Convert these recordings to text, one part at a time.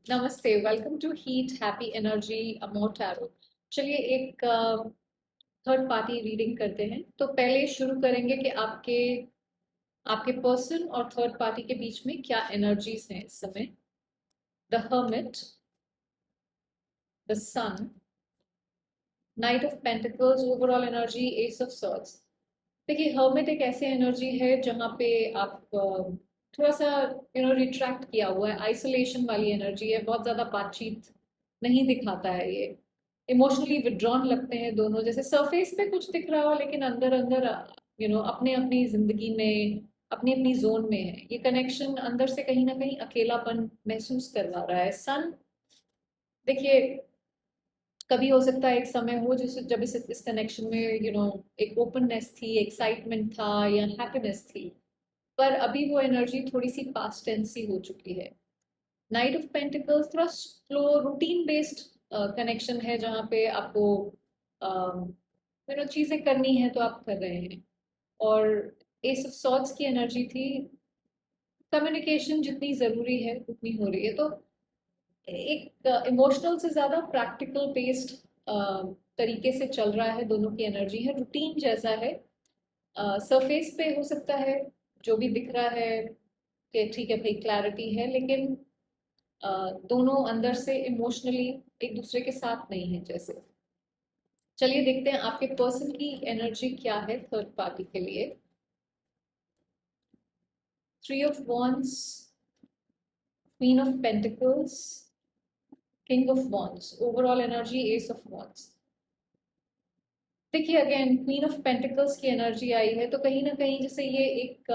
नमस्ते, welcome to heat happy energy amor tarot. चलिए एक थर्ड पार्टी रीडिंग करते हैं। तो पहले शुरू करेंगे कि आपके आपके पर्सन और थर्ड पार्टी के बीच में क्या एनर्जीज हैं इस समय। The hermit, the sun, knight of pentacles, overall energy, ace of swords. देखिए, हर्मिट एक ऐसी एनर्जी है जहाँ पे आप थोड़ा सा रिट्रैक्ट किया हुआ है, आइसोलेशन वाली एनर्जी है, बहुत ज्यादा बातचीत नहीं दिखाता है ये। इमोशनली विड्रॉन लगते हैं दोनों, जैसे सरफेस पे कुछ दिख रहा हो लेकिन अंदर अंदर अपने अपनी जिंदगी में अपनी अपनी जोन में है। ये कनेक्शन अंदर से कहीं ना कहीं अकेलापन महसूस करवा रहा है। सन, देखिए, कभी हो सकता है एक समय हो जिस जब इस कनेक्शन में एक ओपननेस थी, एक्साइटमेंट था या हैप्पीनेस थी, पर अभी वो एनर्जी थोड़ी सी पास्ट टेंस सी हो चुकी है। नाइट ऑफ पेंटिकल्स थोड़ा स्लो रूटीन बेस्ड कनेक्शन है, जहाँ पे आपको चीजें करनी है तो आप कर रहे हैं। और एस ऑफ सॉर्ड्स की एनर्जी थी, कम्युनिकेशन जितनी जरूरी है उतनी हो रही है। तो एक इमोशनल से ज्यादा प्रैक्टिकल बेस्ड तरीके से चल रहा है। दोनों की एनर्जी है, रूटीन जैसा है। सरफेस पे हो सकता है जो भी दिख रहा है कि ठीक है भाई, क्लैरिटी है, लेकिन दोनों अंदर से इमोशनली एक दूसरे के साथ नहीं है जैसे। चलिए देखते हैं आपके पर्सन की एनर्जी क्या है थर्ड पार्टी के लिए। Three of wands, queen of pentacles, king of wands, overall energy ace of wands. देखिए, अगेन क्वीन ऑफ पेंटिकल्स की एनर्जी आई है, तो कहीं ना कहीं जैसे ये एक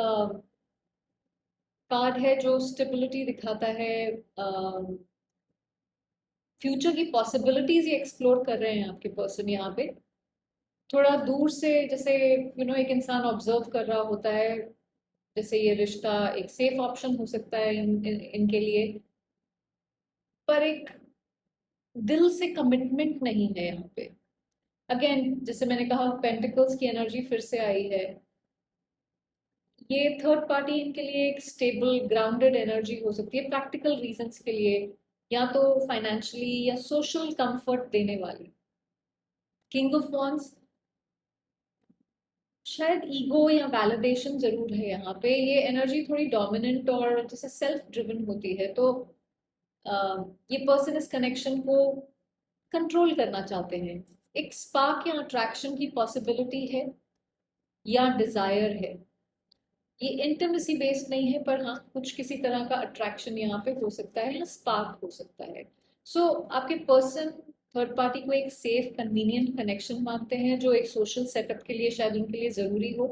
कार्ड है जो स्टेबिलिटी दिखाता है। फ्यूचर की पॉसिबिलिटीज ये एक्सप्लोर कर रहे हैं आपके पर्सन यहाँ पे। थोड़ा दूर से जैसे एक इंसान ऑब्जर्व कर रहा होता है, जैसे ये रिश्ता एक सेफ ऑप्शन हो सकता है इनके लिए, पर एक दिल से कमिटमेंट नहीं है यहाँ पे। अगेन जैसे मैंने कहा, पेंटिकल्स की एनर्जी फिर से आई है। ये थर्ड पार्टी इनके लिए एक स्टेबल ग्राउंडेड एनर्जी हो सकती है, प्रैक्टिकल रीजंस के लिए, या तो फाइनेंशियली या सोशल कंफर्ट देने वाली। किंग ऑफ वॉन्ड्स, शायद ईगो या वैलिडेशन जरूर है यहाँ पे। ये एनर्जी थोड़ी डोमिनेंट और जैसे सेल्फ ड्रिवन होती है, तो ये पर्सन इस कनेक्शन को कंट्रोल करना चाहते हैं। एक स्पार्क या अट्रैक्शन की पॉसिबिलिटी है या डिजायर है। ये इंटीमेसी बेस्ड नहीं है, पर हाँ कुछ किसी तरह का अट्रैक्शन यहाँ पे हो सकता है या स्पार्क हो सकता है। सो आपके पर्सन थर्ड पार्टी को एक सेफ कन्वीनियंट कनेक्शन मानते हैं, जो एक सोशल सेटअप के लिए शायद उनके लिए जरूरी हो।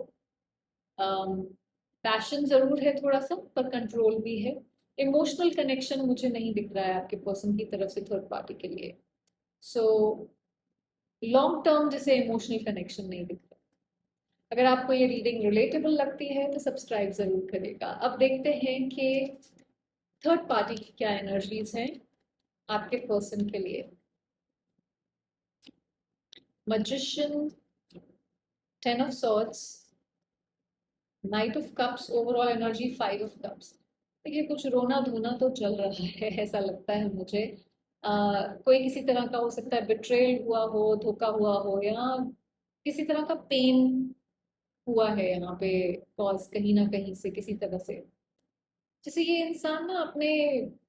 पैशन जरूर है थोड़ा सा, पर कंट्रोल भी है। इमोशनल कनेक्शन मुझे नहीं दिख रहा है आपके पर्सन की तरफ से थर्ड पार्टी के लिए। सो लॉन्ग टर्म जैसे इमोशनल कनेक्शन नहीं दिख रहा। अगर आपको ये रीडिंग रिलेटेबल लगती है तो सब्सक्राइब जरूर करेगा। अब देखते हैं कि थर्ड पार्टी की क्या एनर्जीज हैं आपके पर्सन के लिए। Magician, ten of swords, night of cups, overall energy five of cups. देखिए, कुछ रोना धोना तो चल रहा है ऐसा लगता है मुझे। कोई किसी तरह का हो सकता है, बिट्रेल हुआ हो, धोखा हुआ हो, या किसी तरह का पेन हुआ है यहाँ पे, कॉज कहीं ना कहीं से किसी तरह से। जैसे ये इंसान ना अपने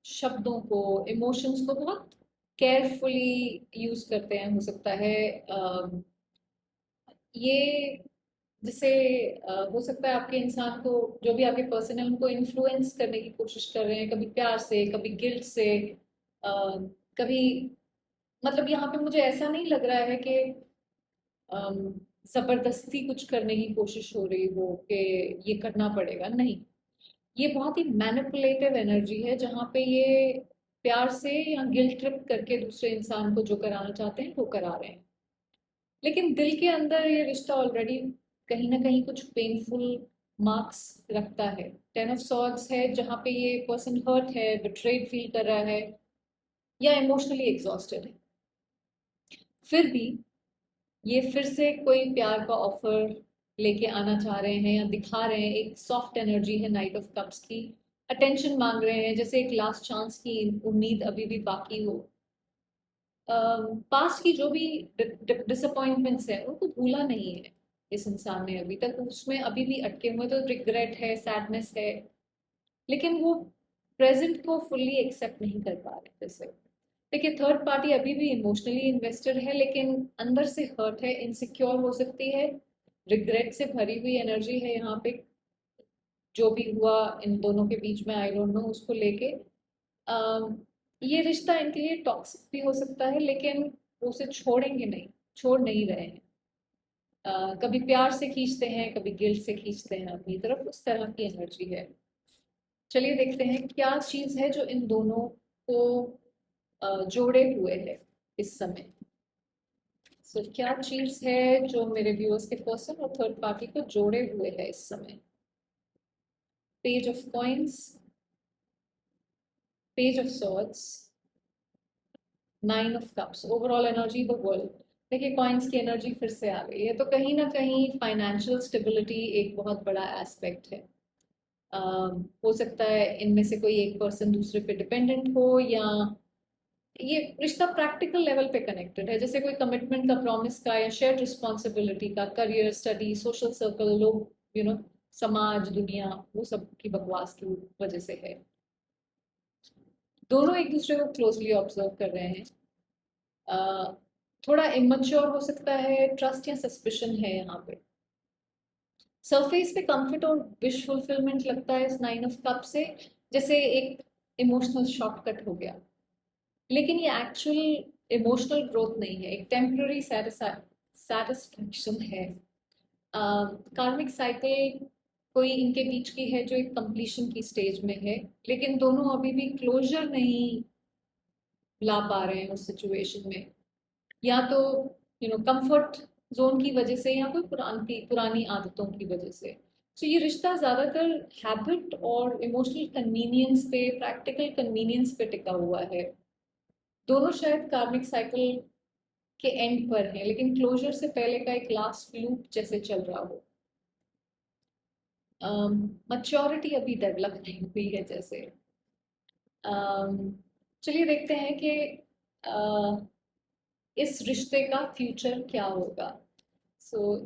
शब्दों को, इमोशंस को बहुत केयरफुली यूज करते हैं, हो सकता है। ये जैसे हो सकता है आपके इंसान को, जो भी आपके पर्सन है, उनको इन्फ्लुएंस करने की कोशिश कर रहे हैं, कभी प्यार से, कभी गिल्ट से, कभी, मतलब यहाँ पे मुझे ऐसा नहीं लग रहा है कि अम, जबरदस्ती कुछ करने की कोशिश हो रही हो कि ये करना पड़ेगा, नहीं। ये बहुत ही मैनिपुलेटिव एनर्जी है, जहाँ पे ये प्यार से या गिल्ट ट्रिप करके दूसरे इंसान को जो कराना चाहते हैं वो करा रहे हैं। लेकिन दिल के अंदर ये रिश्ता ऑलरेडी कहीं ना कहीं कुछ पेनफुल मार्क्स रखता है। टेन ऑफ सॉर्ड्स है, जहाँ पे ये पर्सन हर्ट है, बिट्रेड फील कर रहा है, या इमोशनली एग्जॉस्टेड है। फिर भी ये फिर से कोई प्यार का ऑफर लेके आना चाह रहे हैं या दिखा रहे हैं। एक सॉफ्ट एनर्जी है नाइट ऑफ कप्स की, अटेंशन मांग रहे हैं, जैसे एक लास्ट चांस की उम्मीद अभी भी बाकी हो। पास्ट की जो भी डिसअपॉइंटमेंट्स है उनको भूला नहीं है इस इंसान ने अभी तक, उसमें अभी भी अटके हुए, तो रिग्रेट है, सैडनेस है, लेकिन वो प्रेजेंट को फुल्ली एक्सेप्ट नहीं कर पा रहे। जैसे देखिए, थर्ड पार्टी अभी भी इमोशनली इन्वेस्टेड है, लेकिन अंदर से हर्ट है, इनसिक्योर हो सकती है, रिग्रेट से भरी हुई एनर्जी है यहाँ पे। जो भी हुआ इन दोनों के बीच में, आई डोंट नो, उसको लेके ये रिश्ता इनके लिए टॉक्सिक भी हो सकता है, लेकिन वो उसे छोड़ेंगे नहीं, छोड़ नहीं रहे हैं। कभी प्यार से खींचते हैं, कभी गिल्ट से खींचते हैं अपनी तरफ, उस तरह की एनर्जी है। चलिए देखते हैं क्या चीज है जो इन दोनों को जोड़े हुए है इस समय। सो क्या चीज है जो मेरे व्यूअर्स के पर्सन और थर्ड पार्टी को जोड़े हुए है इस समय। Page of coins, page of swords, 9 of cups, overall energy the world. देखिए, कॉइन्स की एनर्जी फिर से आ गई है, तो कहीं ना कहीं फाइनेंशियल स्टेबिलिटी एक बहुत बड़ा एस्पेक्ट है। हो सकता है इनमें से कोई एक पर्सन दूसरे पे डिपेंडेंट हो, या ये रिश्ता प्रैक्टिकल लेवल पे कनेक्टेड है, जैसे कोई कमिटमेंट का, प्रॉमिस का, या शेयर्ड रिस्पॉन्सिबिलिटी का, करियर, स्टडी, सोशल सर्कल, लोग, समाज, दुनिया, वो सब की बकवास की वजह से है। दोनों एक दूसरे को क्लोजली ऑब्जर्व कर रहे हैं। थोड़ा इमेच्योर हो सकता है, ट्रस्ट या सस्पिशन है यहाँ पे। सरफेस पे कंफर्ट और विश फुलफिलमेंट लगता है इस 9 ऑफ कप से, जैसे एक इमोशनल शॉर्टकट हो गया, लेकिन ये एक्चुअल इमोशनल ग्रोथ नहीं है, एक टेम्पररी सेटिस्फैक्शन है। कार्मिक साइकिल कोई इनके बीच की है जो एक कंप्लीशन की स्टेज में है, लेकिन दोनों अभी भी क्लोजर नहीं ला पा रहे हैं उस सिचुएशन में, या तो कंफर्ट जोन की वजह से, या कोई पुरानी पुरानी आदतों की वजह से। तो ये रिश्ता ज्यादातर हैबिट और इमोशनल कन्वीनियंस पे, प्रैक्टिकल कन्वीनियंस पे टिका हुआ है। दोनों शायद कार्मिक साइकिल के एंड पर है, लेकिन क्लोजर से पहले का एक लास्ट लूप जैसे चल रहा हो। मैच्योरिटी अभी डेवलप नहीं हुई है जैसे। चलिए देखते हैं कि इस रिश्ते का फ्यूचर क्या होगा।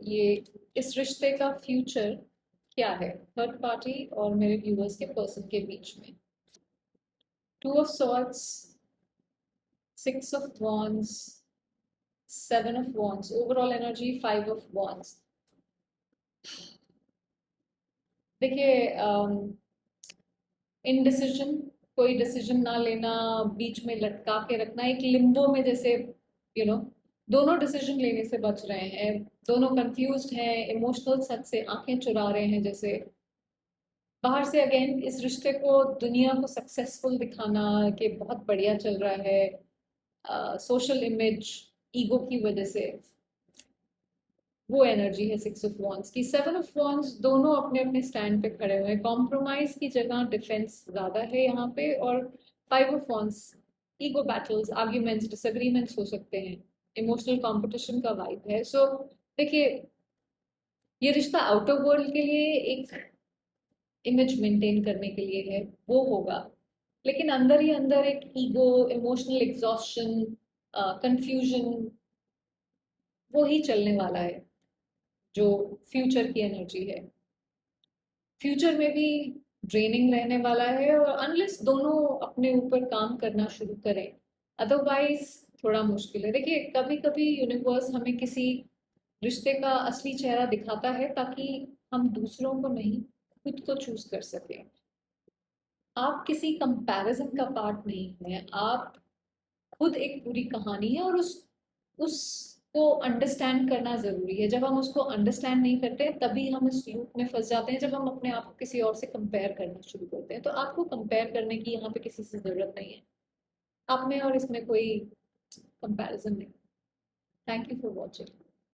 ये इस रिश्ते का फ्यूचर क्या है थर्ड पार्टी और मेरे व्यूअर्स के पर्सन के बीच में। 2 of swords, 6 of wands, 7 of wands, overall energy 5 of wands. देखिए, इनडिसीजन, कोई डिसीजन ना लेना, बीच में लटका के रखना, एक लिम्बो में, जैसे दोनों डिसीजन लेने से बच रहे हैं, दोनों कंफ्यूज्ड हैं, इमोशनल सच से आंखें चुरा रहे हैं। जैसे बाहर से अगेन इस रिश्ते को, दुनिया को सक्सेसफुल दिखाना कि बहुत बढ़िया चल रहा है, सोशल इमेज, ईगो की वजह से, वो एनर्जी है 6 ऑफ वॉन्ड्स की। 7 ऑफ वॉन्ड्स, दोनों अपने अपने स्टैंड पे खड़े हुए हैं, कॉम्प्रोमाइज की जगह डिफेंस ज्यादा है यहाँ पे। और 5 of wands, ego battles, arguments, disagreements हो सकते हैं, इमोशनल कंपटीशन का वाइब है। देखिए, ये रिश्ता आउटर वर्ल्ड के लिए एक इमेज मेंटेन करने के लिए है, वो होगा, लेकिन अंदर ही अंदर एक ईगो, इमोशनल एग्जॉस्शन, कंफ्यूजन, वो ही चलने वाला है जो फ्यूचर की एनर्जी है। फ्यूचर में भी ड्रेनिंग रहने वाला है, और अनलेस दोनों अपने ऊपर काम करना शुरू करें, अदरवाइज थोड़ा मुश्किल है। देखिए, कभी कभी यूनिवर्स हमें किसी रिश्ते का असली चेहरा दिखाता है ताकि हम दूसरों को नहीं, खुद को चूज कर सकें। आप किसी कंपैरिजन का पार्ट नहीं है, आप खुद एक पूरी कहानी है, और उसको अंडरस्टैंड करना जरूरी है। जब हम उसको अंडरस्टैंड नहीं करते, तभी हम इस लूप में फंस जाते हैं, जब हम अपने आप को किसी और से कंपेयर करना शुरू करते हैं। तो आपको कंपेयर करने की यहाँ पे किसी से जरूरत नहीं है, आप में और इसमें कोई कंपैरिजन नहीं। Thank you for watching.